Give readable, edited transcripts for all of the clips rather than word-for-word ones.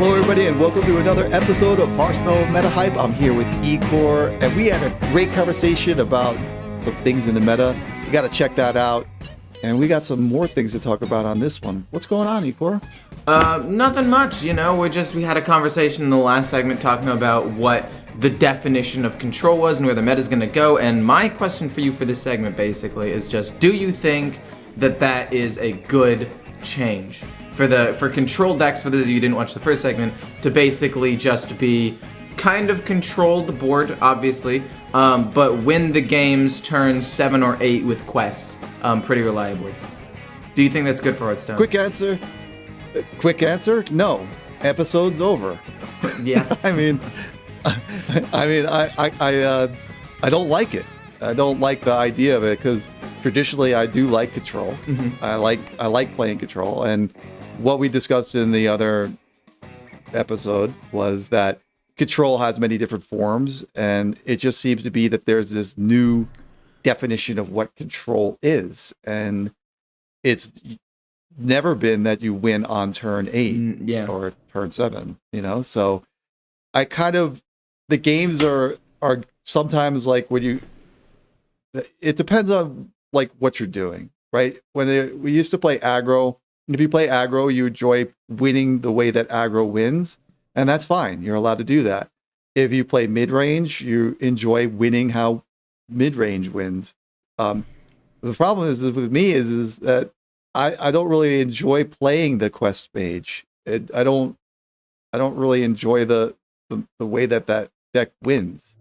Hello everybody and welcome to another episode of Hearthstone Meta Hype. I'm here with Ecor and we had a great conversation about some things in the meta. You got to check that out. And we got some more things to talk about on this one. What's going on, Ecor? Nothing much, you know. We had a conversation in the last segment talking about what the definition of control was and where the meta's going to go. And my question for you for this segment basically is just, do you think that that is a good change? For control decks, for those of you who didn't watch the first segment, to basically just be kind of control the board, obviously, but win the games turn 7 or 8 with quests pretty reliably. Do you think that's good for Hearthstone? Quick answer, no. Episode's over. Yeah. I don't like it. I don't like the idea of it because traditionally I do like control. Mm-hmm. I like playing control, and what we discussed in the other episode was that control has many different forms, and it just seems to be that there's this new definition of what control is, and it's never been that you win on turn 8 or turn 7, you know? So I kind of, the games are sometimes like it depends on like what you're doing, right? We used to play aggro. If you play aggro, you enjoy winning the way that aggro wins, and that's fine. You're allowed to do that. If you play mid-range, you enjoy winning how mid-range wins. The problem is with me is that I don't really enjoy playing the quest mage. I don't really enjoy the way that deck wins,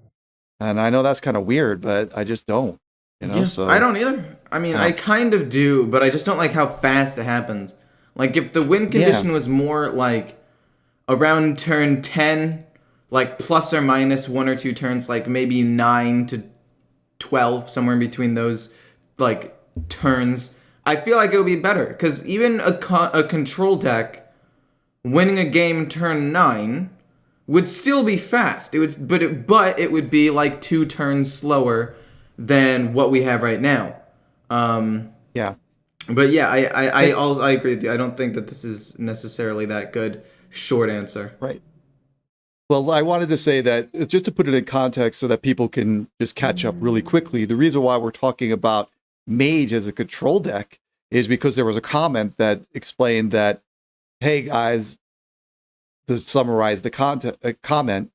and I know that's kind of weird, but I just don't. You know, yeah, so I don't either. I mean, I kind of do, but I just don't like how fast it happens. Like, if the win condition was more, like, around turn 10, like, plus or minus 1 or 2 turns, like, maybe 9 to 12, somewhere in between those, like, turns, I feel like it would be better. Because even a control deck winning a game turn 9 would still be fast. But it would be, like, 2 turns slower than what we have right now. Yeah. But yeah, I agree with you. I don't think that this is necessarily that good. Short answer. Right. Well, I wanted to say that just to put it in context so that people can just catch up really quickly. The reason why we're talking about Mage as a control deck is because there was a comment that explained that, hey guys, to summarize the comment,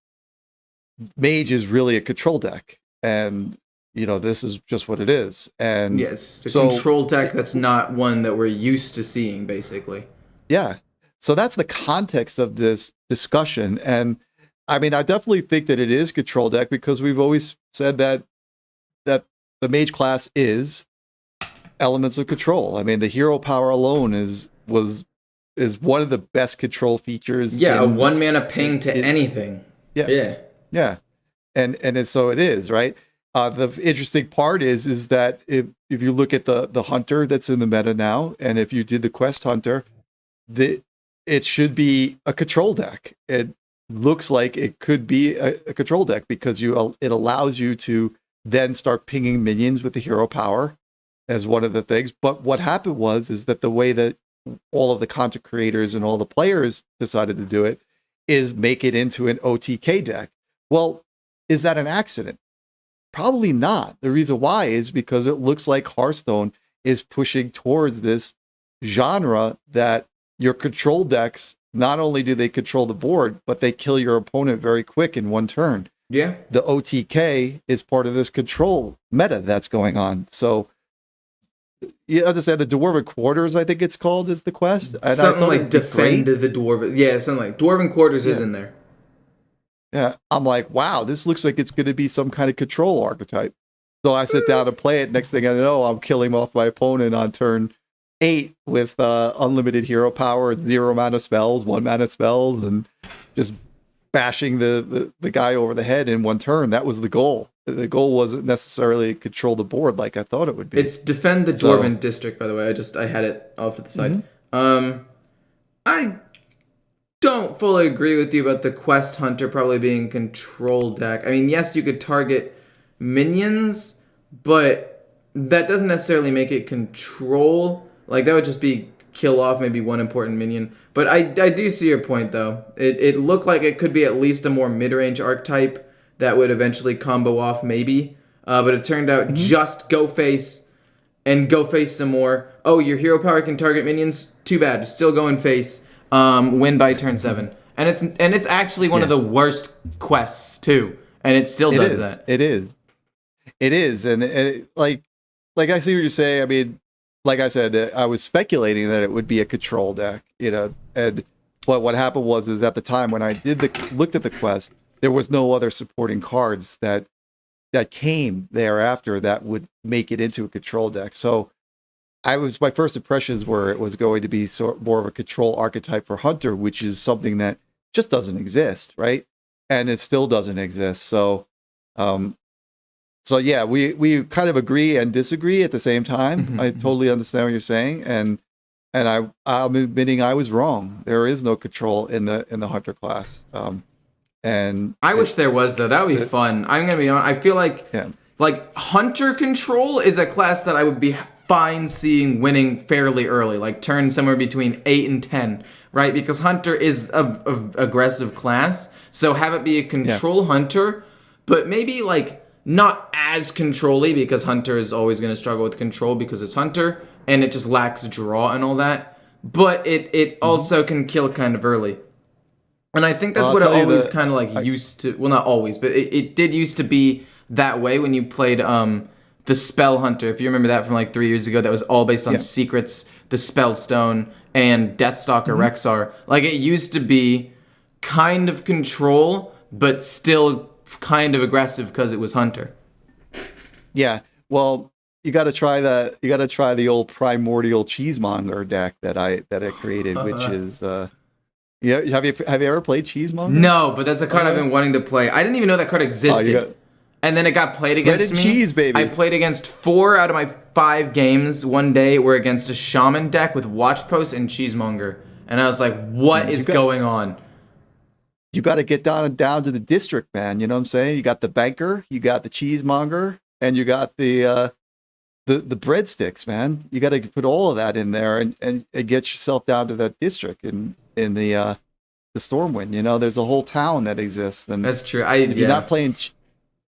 Mage is really a control deck, and you know, this is just what it is. And yes, it's a control deck that's not one that we're used to seeing, basically. Yeah. So that's the context of this discussion. And I mean, I definitely think that it is control deck because we've always said that the mage class is elements of control. I mean, the hero power alone is one of the best control features. Yeah, a 1 mana ping to anything. Yeah. And so it is, right? The interesting part is that if you look at the hunter that's in the meta now, and if you did the quest hunter, it should be a control deck. It looks like it could be a control deck because it allows you to then start pinging minions with the hero power as one of the things. But what happened is that the way that all of the content creators and all the players decided to do it is make it into an OTK deck. Well, is that an accident? Probably not. The reason why is because it looks like Hearthstone is pushing towards this genre that your control decks, not only do they control the board, but they kill your opponent very quick in 1 turn. Yeah. The OTK is part of this control meta that's going on. So you understand the Dwarven Quarters, I think it's called, is the quest. And something like defend the Dwarven. Yeah, something like Dwarven Quarters is in there. Yeah, I'm like, wow, this looks like it's going to be some kind of control archetype. So I sit down and play it. Next thing I know, I'm killing off my opponent on turn 8 with unlimited hero power, 0 mana spells, 1 mana spells, and just bashing the guy over the head in 1 turn. That was the goal. The goal wasn't necessarily control the board like I thought it would be. It's defend the Dwarven district, by the way. I had it off to the side. Mm-hmm. I don't fully agree with you about the quest hunter probably being control deck. I mean, yes, you could target minions, but that doesn't necessarily make it control. Like, that would just be kill off maybe one important minion. But I do see your point, though. It looked like it could be at least a more mid-range archetype that would eventually combo off, maybe. But it turned out just go face and go face some more. Oh, your hero power can target minions? Too bad. Still going face. Win by turn 7. And it's actually one of the worst quests, too. And it still does that. It is. And like I see what you're saying. I mean, like I said, I was speculating that it would be a control deck, and what happened was at the time when I looked at the quest, there was no other supporting cards that came thereafter that would make it into a control deck. So my first impressions were it was going to be more of a control archetype for Hunter, which is something that just doesn't exist, right? And it still doesn't exist. So yeah, we kind of agree and disagree at the same time. I totally understand what you're saying, and I'm admitting I was wrong. There is no control in the Hunter class. And I wish there was, though. That would be fun. I'm gonna be honest. I feel like Hunter Control is a class that I would be fine seeing winning fairly early, like turn somewhere between 8 and 10, right? Because Hunter is a aggressive class, so have it be a control Hunter, but maybe like not as control-y, because Hunter is always going to struggle with control because it's Hunter, and it just lacks draw and all that. But it also can kill kind of early. And I think that's what it always kind of like used to... Well, not always, but it did used to be that way when you played the Spell Hunter. If you remember that from like 3 years ago, that was all based on Secrets, the Spellstone, and Deathstalker Rexar. Like, it used to be kind of control, but still kind of aggressive because it was Hunter. Yeah, well, you got to try that. You got to try the old primordial Cheesemonger deck that I created, which is have you ever played Cheesemonger? No, but that's a card I've been wanting to play. I didn't even know that card existed. And then it got played against me. Cheese, baby. I played against 4 out of my 5 games one day were against a Shaman deck with Watch Post and Cheesemonger. And I was like, what is going on? You got to get down to the district, man. You know what I'm saying? You got the banker, you got the Cheesemonger, and you got the breadsticks, man. You got to put all of that in there and get yourself down to that district in the Stormwind. There's a whole town that exists. And that's true. If you're not playing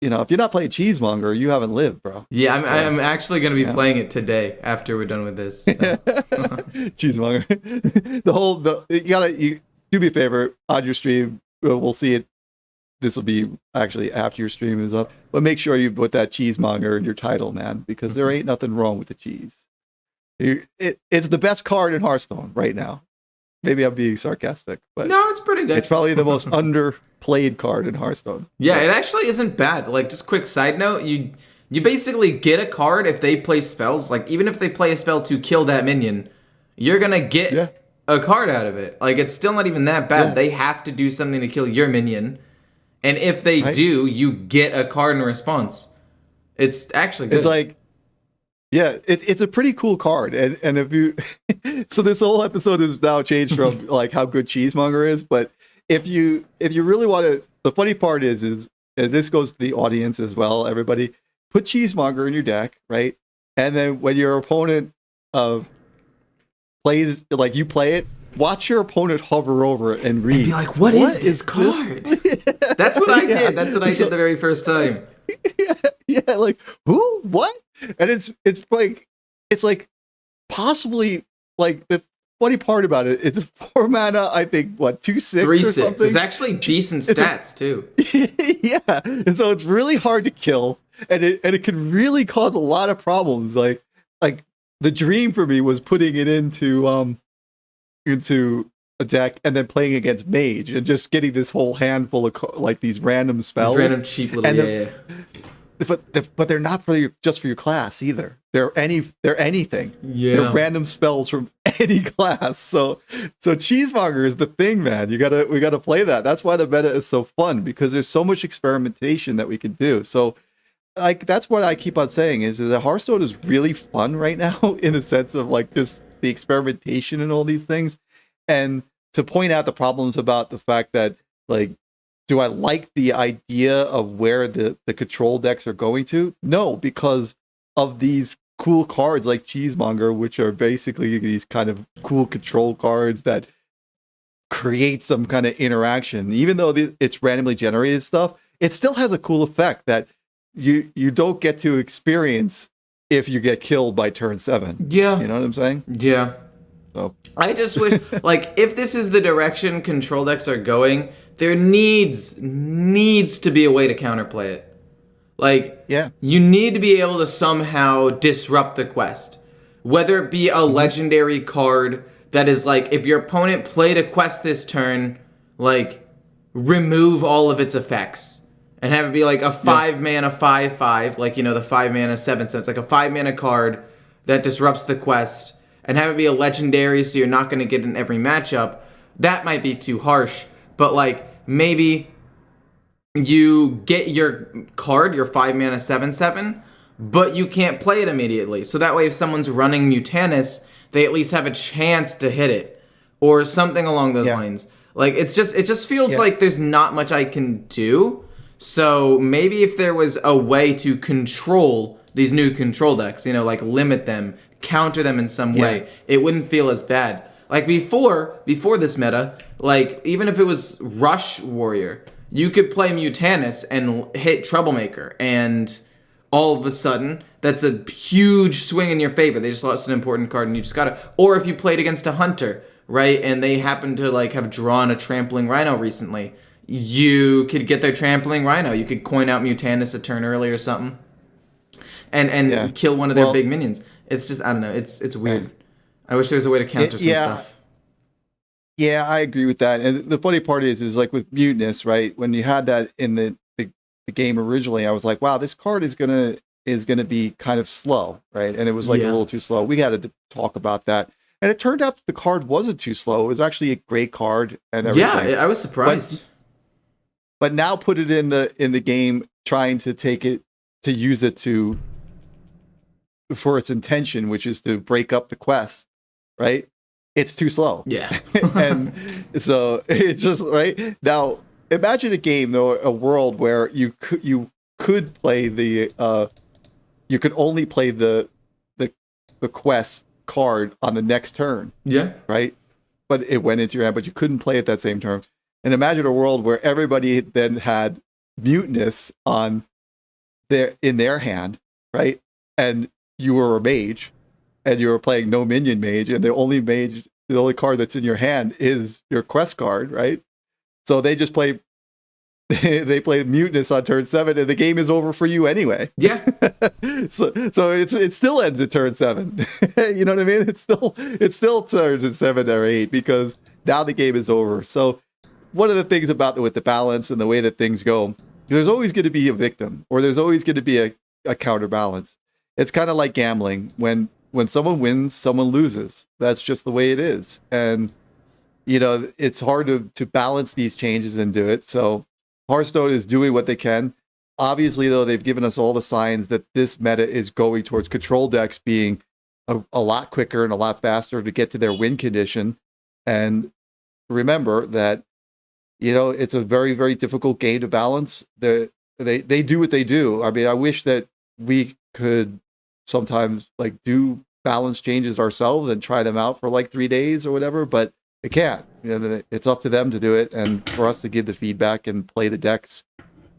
Cheesemonger, you haven't lived, bro. Yeah, I'm actually going to be playing it today after we're done with this. So. Cheesemonger. You do me a favor on your stream. We'll see it. This will be actually after your stream is up. But make sure you put that Cheesemonger in your title, man, because there ain't nothing wrong with the cheese. It's the best card in Hearthstone right now. Maybe I'm being sarcastic, but no, it's pretty good. It's probably the most underplayed card in Hearthstone. Yeah, it actually isn't bad. Like, just quick side note, you basically get a card if they play spells. Like, even if they play a spell to kill that minion, you're gonna get a card out of it. Like, it's still not even that bad. They have to do something to kill your minion, and if they do, you get a card in response. It's actually good. It's like, it's a pretty cool card, and if you, so this whole episode is now changed from like how good Cheesemonger is, but if you really want to, the funny part is, and this goes to the audience as well, everybody, put Cheesemonger in your deck, right? And then when your opponent plays, like you play it, watch your opponent hover over it and read. And be like, what is this card? That's what I did. That's what I did the very first time. Like, who? What? And it's like possibly like the funny part about it, it's 4 mana, I think, 2/6 or 3/6. something. It's actually decent stats too. Yeah. And so it's really hard to kill, and it can really cause a lot of problems. Like the dream for me was putting it into a deck and then playing against mage and just getting this whole handful of like these random spells. These random cheap little But they're not just for your class either. They're anything. Yeah. They're random spells from any class. So Cheesemonger is the thing, man. We gotta play that. That's why the meta is so fun, because there's so much experimentation that we can do. So like that's what I keep on saying is that Hearthstone is really fun right now in the sense of like just the experimentation and all these things. And to point out the problems about the fact that like, do I like the idea of where the control decks are going to? No, because of these cool cards like Cheesemonger, which are basically these kind of cool control cards that create some kind of interaction. Even though it's randomly generated stuff, it still has a cool effect that you don't get to experience if you get killed by turn 7. Yeah. You know what I'm saying? Yeah. So I just wish, like, if this is the direction control decks are going, there needs to be a way to counterplay it. Like, yeah, you need to be able to somehow disrupt the quest. Whether it be a legendary card that is like, if your opponent played a quest this turn, like, remove all of its effects. And have it be like a 5-mana 5/5, like, you know, the 5-mana 7 cents, like a 5-mana card that disrupts the quest. And have it be a legendary so you're not going to get in every matchup. That might be too harsh. But, like, maybe you get your card, your 5-mana 7/7, but you can't play it immediately. So that way if someone's running Mutinous, they at least have a chance to hit it. Or something along those lines. Like, it just feels like there's not much I can do. So maybe if there was a way to control these new control decks, you know, like limit them, counter them in some way, it wouldn't feel as bad. Like before this meta, like even if it was Rush Warrior, you could play Mutinous and hit Troublemaker, and all of a sudden, that's a huge swing in your favor. They just lost an important card and you just gotta... Or if you played against a Hunter, right, and they happen to like have drawn a Trampling Rhino recently, you could get their Trampling Rhino. You could coin out Mutinous a turn early or something, and kill one of their big minions. It's just, I don't know, it's weird. I wish there was a way to counter some stuff. Yeah, I agree with that. And the funny part is like with Mutinous, right? When you had that in the game originally, I was like, wow, this card is gonna be kind of slow, right? And it was like a little too slow. We had to talk about that. And it turned out that the card wasn't too slow. It was actually a great card and everything. Yeah, I was surprised. But now put it in the game, trying to use it for its intention, which is to break up the quest, right? It's too slow. Yeah. And so it's just right now. Imagine a game, though, a world where you could play you could only play the quest card on the next turn. Yeah. Right. But it went into your hand, but you couldn't play it that same turn. And imagine a world where everybody then had Mutinous in their hand, right? And you were a mage, and you were playing no minion mage, and the only card that's in your hand is your quest card, right? So they just play Mutinous on turn 7, and the game is over for you anyway. Yeah. so it still ends at turn 7. You know what I mean? It still turns at 7 or 8 because now the game is over. So one of the things with the balance and the way that things go, there's always going to be a victim, or there's always going to be a counterbalance. It's kind of like gambling. When someone wins, someone loses. That's just the way it is. And, you know, it's hard to balance these changes and do it. So Hearthstone is doing what they can. Obviously, though, they've given us all the signs that this meta is going towards control decks being a lot quicker and a lot faster to get to their win condition. And remember that, you know, it's a very, very difficult game to balance. They do what they do. I mean, I wish that we could sometimes like do balance changes ourselves and try them out for like 3 days or whatever, but it can't. You know, it's up to them to do it, and for us to give the feedback and play the decks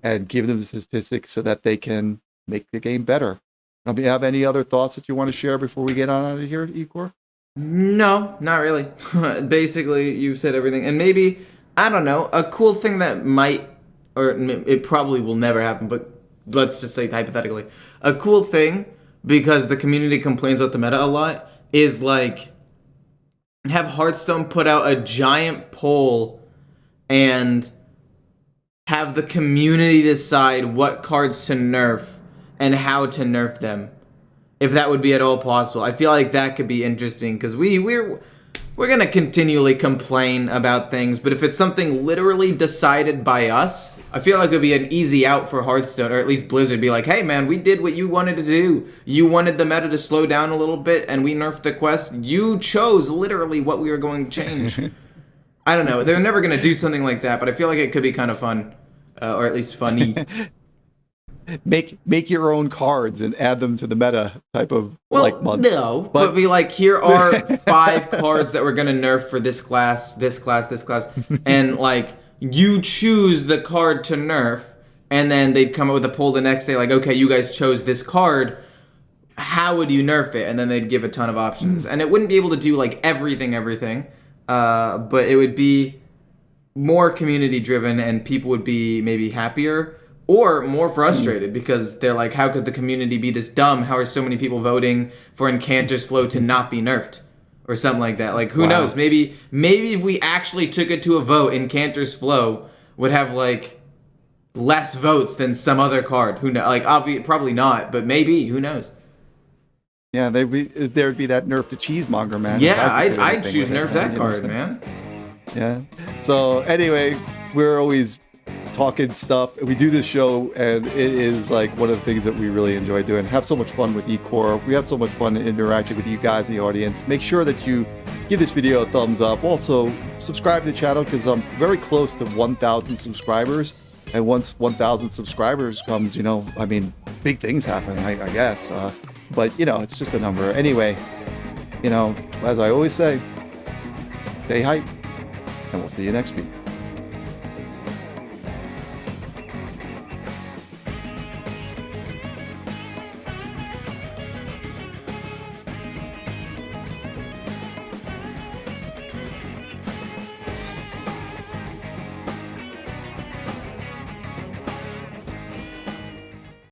and give them the statistics so that they can make the game better. I mean, have any other thoughts that you want to share before we get on out of here, Igor? No, not really. Basically, you've said everything. And maybe, I don't know, a cool thing that might, or it probably will never happen, but let's just say hypothetically, a cool thing, because the community complains about the meta a lot, is like have Hearthstone put out a giant poll and have the community decide what cards to nerf and how to nerf them, if that would be at all possible. I feel like that could be interesting, because we're going to continually complain about things, but if it's something literally decided by us, I feel like it would be an easy out for Hearthstone, or at least Blizzard, be like, hey man, we did what you wanted to do. You wanted the meta to slow down a little bit, and we nerfed the quest. You chose literally what we were going to change. I don't know. They're never going to do something like that, but I feel like it could be kind of fun, or at least funny. make your own cards and add them to the meta type of month. No, but be like, here are 5 cards that we're gonna nerf for this class, this class, this class, and like you choose the card to nerf, and then they'd come up with a poll the next day, like, okay, you guys chose this card. How would you nerf it? And then they'd give a ton of options, and it wouldn't be able to do like everything, but it would be more community driven, and people would be maybe happier. Or more frustrated because they're like, how could the community be this dumb? How are so many people voting for Incanter's Flow to not be nerfed? Or something like that. Like, who knows? Maybe if we actually took it to a vote, Incanter's Flow would have, like, less votes than some other card. Who knows? Like, probably not, but maybe. Who knows? Yeah, there'd be that nerf to Cheesemonger, man. Yeah, I'd choose nerf that card, man. Yeah. So, anyway, we're always talking stuff. We do this show, and it is like one of the things that we really enjoy doing. Have so much fun with eCore. We have so much fun interacting with you guys in the audience. Make sure that you give this video a thumbs up. Also, subscribe to the channel because I'm very close to 1,000 subscribers. And once 1,000 subscribers comes, big things happen, I guess. But, it's just a number. Anyway, as I always say, stay hype, and we'll see you next week.